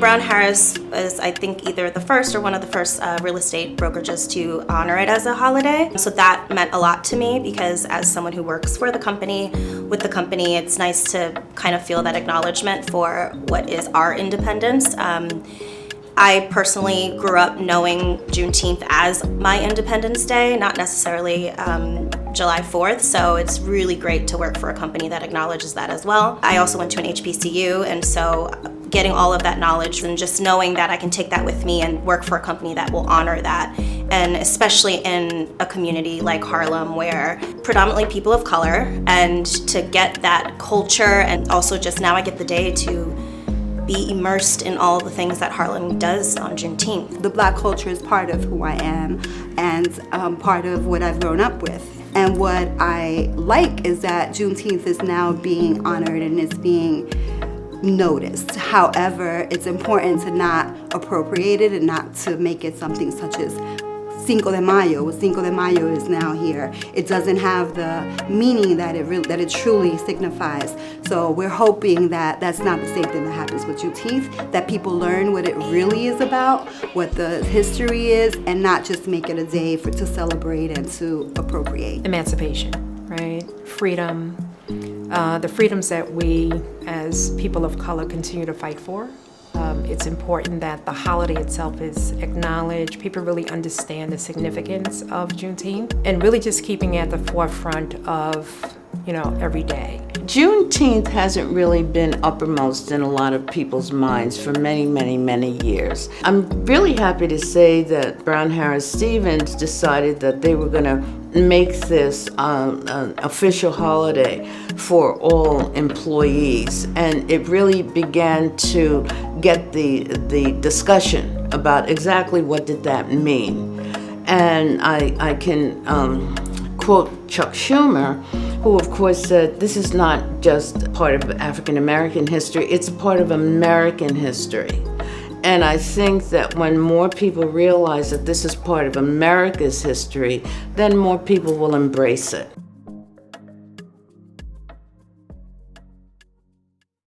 Brown Harris is, I think, either the first or one of the first real estate brokerages to honor it as a holiday. So that meant a lot to me because as someone who works for the company, with the company, it's nice to kind of feel that acknowledgement for what is our independence. I personally grew up knowing Juneteenth as my Independence Day, not necessarily July 4th, so it's really great to work for a company that acknowledges that as well. I also went to an HBCU, and so getting all of that knowledge and just knowing that I can take that with me and work for a company that will honor that, and especially in a community like Harlem where predominantly people of color, and to get that culture, and also just now I get the day to be immersed in all the things that Harlem does on Juneteenth. The Black culture is part of who I am and part of what I've grown up with. And what I like is that Juneteenth is now being honored and it's being noticed. However, it's important to not appropriate it and not to make it something such as Cinco de Mayo. Cinco de Mayo is now here. It doesn't have the meaning that it truly signifies. So we're hoping that that's not the same thing that happens with Juneteenth, that people learn what it really is about, what the history is, and not just make it a day to celebrate and to appropriate. Emancipation, right? Freedom, the freedoms that we as people of color continue to fight for. It's important that the holiday itself is acknowledged. People really understand the significance of Juneteenth and really just keeping it at the forefront of, every day. Juneteenth hasn't really been uppermost in a lot of people's minds for many, many, many years. I'm really happy to say that Brown Harris Stevens decided that they were going to make this an official holiday for all employees, and it really began to get the discussion about exactly what did that mean. And I can quote Chuck Schumer, who of course said this is not just part of African American history, it's part of American history. And I think that when more people realize that this is part of America's history, then more people will embrace it.